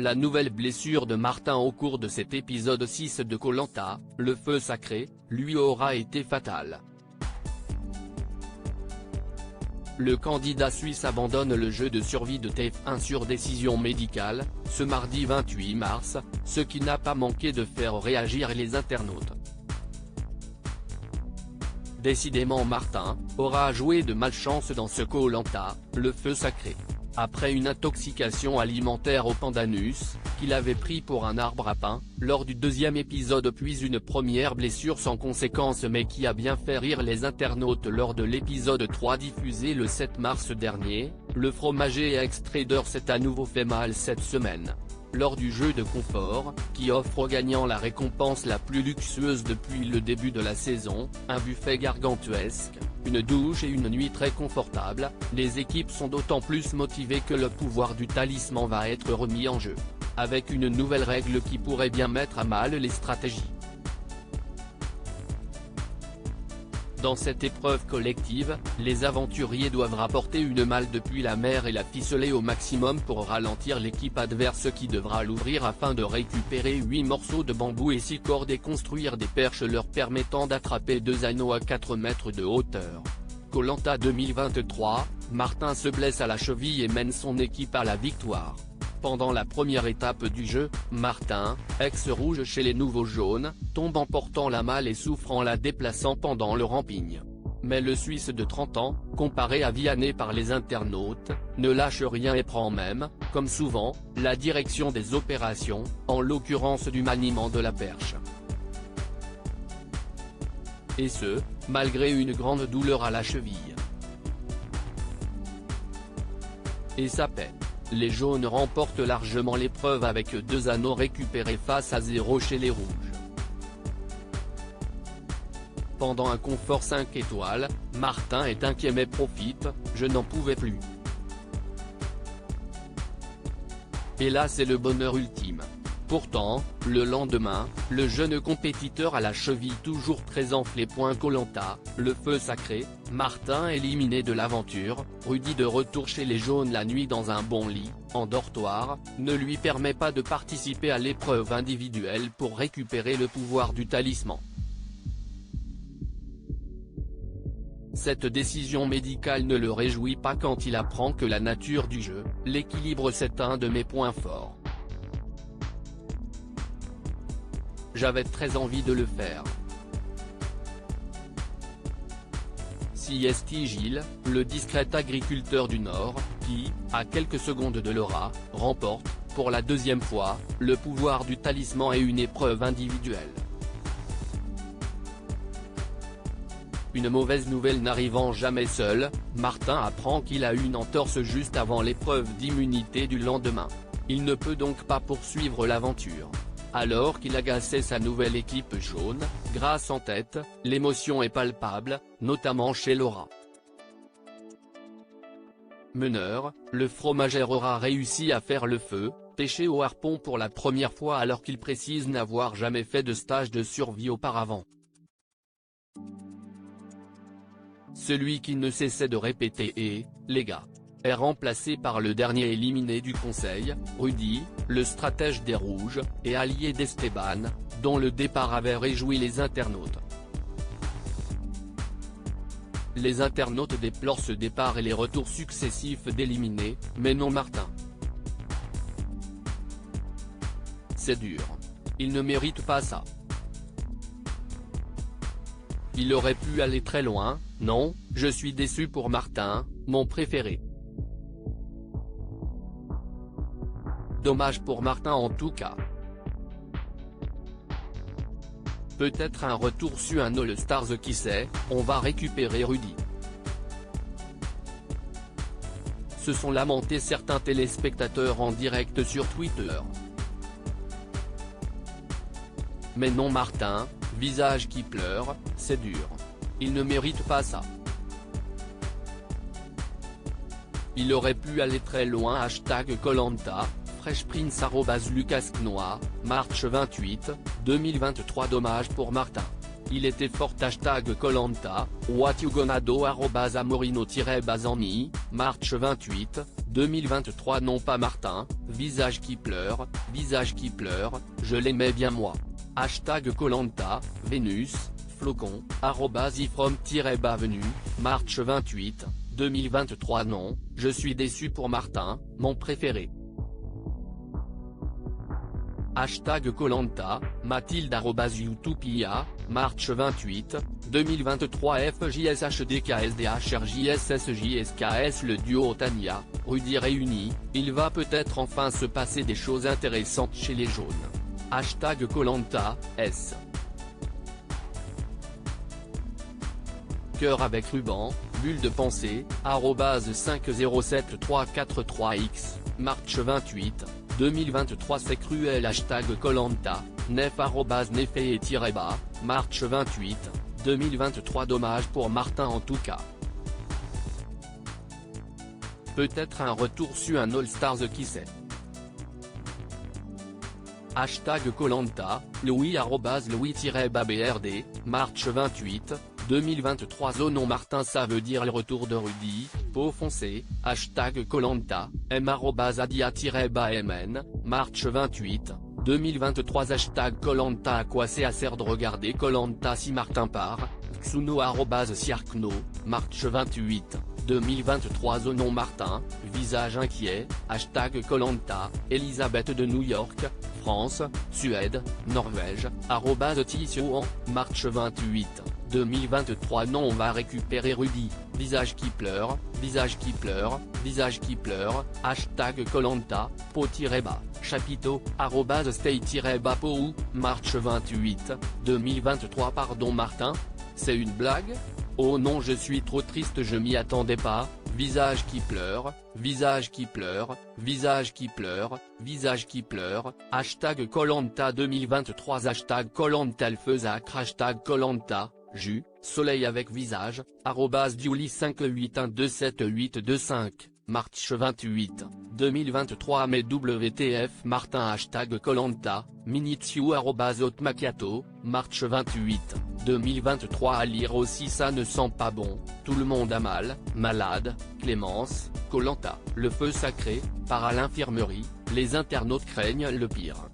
La nouvelle blessure de Martin au cours de cet épisode 6 de Koh Lanta, le feu sacré, lui aura été fatale. Le candidat suisse abandonne le jeu de survie de TF1 sur décision médicale, ce mardi 28 mars, ce qui n'a pas manqué de faire réagir les internautes. Décidément Martin aura joué de malchance dans ce Koh Lanta, le feu sacré. Après une intoxication alimentaire au pandanus, qu'il avait pris pour un arbre à pain, lors du deuxième épisode puis une première blessure sans conséquence mais qui a bien fait rire les internautes lors de l'épisode 3 diffusé le 7 mars dernier, le fromager et ex-trader s'est à nouveau fait mal cette semaine. Lors du jeu de confort, qui offre aux gagnants la récompense la plus luxueuse depuis le début de la saison, un buffet gargantuesque, une douche et une nuit très confortable, les équipes sont d'autant plus motivées que le pouvoir du talisman va être remis en jeu. Avec une nouvelle règle qui pourrait bien mettre à mal les stratégies. Dans cette épreuve collective, les aventuriers doivent rapporter une malle depuis la mer et la ficeler au maximum pour ralentir l'équipe adverse qui devra l'ouvrir afin de récupérer 8 morceaux de bambou et 6 cordes et construire des perches leur permettant d'attraper 2 anneaux à 4 mètres de hauteur. Koh Lanta 2023, Martin se blesse à la cheville et mène son équipe à la victoire. Pendant la première étape du jeu, Martin, ex-rouge chez les nouveaux jaunes, tombe en portant la malle et souffre en la déplaçant pendant le ramping. Mais le Suisse de 30 ans, comparé à Vianney par les internautes, ne lâche rien et prend même, comme souvent, la direction des opérations, en l'occurrence du maniement de la perche. Et ce, malgré une grande douleur à la cheville. Et ça paie. Les jaunes remportent largement l'épreuve avec 2 anneaux récupérés face à 0 chez les rouges. Pendant un confort 5 étoiles, Martin est inquiet mais profite, je n'en pouvais plus. Et là c'est le bonheur ultime. Pourtant, le lendemain, le jeune compétiteur à la cheville toujours très enflé. Koh Lanta, le feu sacré, Martin éliminé de l'aventure, Rudy de retour chez les jaunes la nuit dans un bon lit, en dortoir, ne lui permet pas de participer à l'épreuve individuelle pour récupérer le pouvoir du talisman. Cette décision médicale ne le réjouit pas quand il apprend que la nature du jeu, l'équilibre c'est un de mes points forts. J'avais très envie de le faire. CST Gilles, le discret agriculteur du Nord, qui, à quelques secondes de Laura, remporte, pour la deuxième fois, le pouvoir du talisman et une épreuve individuelle. Une mauvaise nouvelle n'arrivant jamais seule, Martin apprend qu'il a une entorse juste avant l'épreuve d'immunité du lendemain. Il ne peut donc pas poursuivre l'aventure. Alors qu'il agaçait sa nouvelle équipe jaune, grâce en tête, l'émotion est palpable, notamment chez Laura. Meneur, le fromager aura réussi à faire le feu, pêcher au harpon pour la première fois alors qu'il précise n'avoir jamais fait de stage de survie auparavant. Celui qui ne cessait de répéter les gars, est remplacé par le dernier éliminé du conseil, Rudy, le stratège des rouges, et allié d'Esteban, dont le départ avait réjoui les internautes. Les internautes déplorent ce départ et les retours successifs d'éliminés, mais non Martin. C'est dur. Il ne mérite pas ça. Il aurait pu aller très loin, non, je suis déçu pour Martin, mon préféré. Dommage pour Martin en tout cas. Peut-être un retour sur un All-Stars qui sait, on va récupérer Rudy. Se sont lamentés certains téléspectateurs en direct sur Twitter. Mais non Martin, visage qui pleure, c'est dur. Il ne mérite pas ça. Il aurait pu aller très loin. #Koh Lanta, FreshPrince @LucasKnoa, March 28, 2023. Dommage pour Martin. Il était fort. #Koh Lanta, What You Gonna Do @Amorino-Bazani, March 28, 2023 non pas Martin, visage qui pleure, je l'aimais bien moi. Hashtag Koh-Lanta, Vénus, Flocon, @ifrom-venu, March 28, 2023 non, je suis déçu pour Martin, mon préféré. Hashtag Koh-Lanta, Mathilde @Utopia, March 28, 2023 FJSHDKSDHRJSSJSKS le duo Tania, Rudy réunis, il va peut-être enfin se passer des choses intéressantes chez les jaunes. Hashtag Koh-Lanta, S. Cœur avec ruban, bulle de pensée, @507343x, March 28, 2023 c'est cruel. Hashtag Koh-Lanta, nef @nefé-bas, March 28, 2023 dommage pour Martin en tout cas. Peut-être un retour sur un All-Stars qui sait. Hashtag Koh-Lanta, Louis @Louis-BRD, March 28, 2023 non Martin ça veut dire le retour de Rudy, peau foncée, hashtag Koh-Lanta, M @Adia-MN, March 28, 2023 hashtag Koh-Lanta à quoi c'est à sert de regarder Koh-Lanta si Martin part, Xuno @Siarkno, March 28, 2023 non Martin, visage inquiet, hashtag Koh-Lanta, Elisabeth de New York, France, Suède, Norvège, @Tissouan, March 28, 2023 non on va récupérer Rudy, visage qui pleure, hashtag Koh-Lanta, po-bas, chapiteau, @stay-bas-pou, March 28, 2023 pardon Martin? C'est une blague? Oh non je suis trop triste je m'y attendais pas, visage qui pleure, hashtag Koh-Lanta 2023 hashtag Koh-Lanta le faisacre hashtag Koh-Lanta, jus, soleil avec visage, @Diuli58127825, March 28, 2023 mais WTF Martin hashtag Koh-Lanta, Minitsu @Hotmacato, March 28, 2023 à lire aussi ça ne sent pas bon, tout le monde a mal, malade, Clémence, Koh-Lanta, le feu sacré, part à l'infirmerie, les internautes craignent le pire.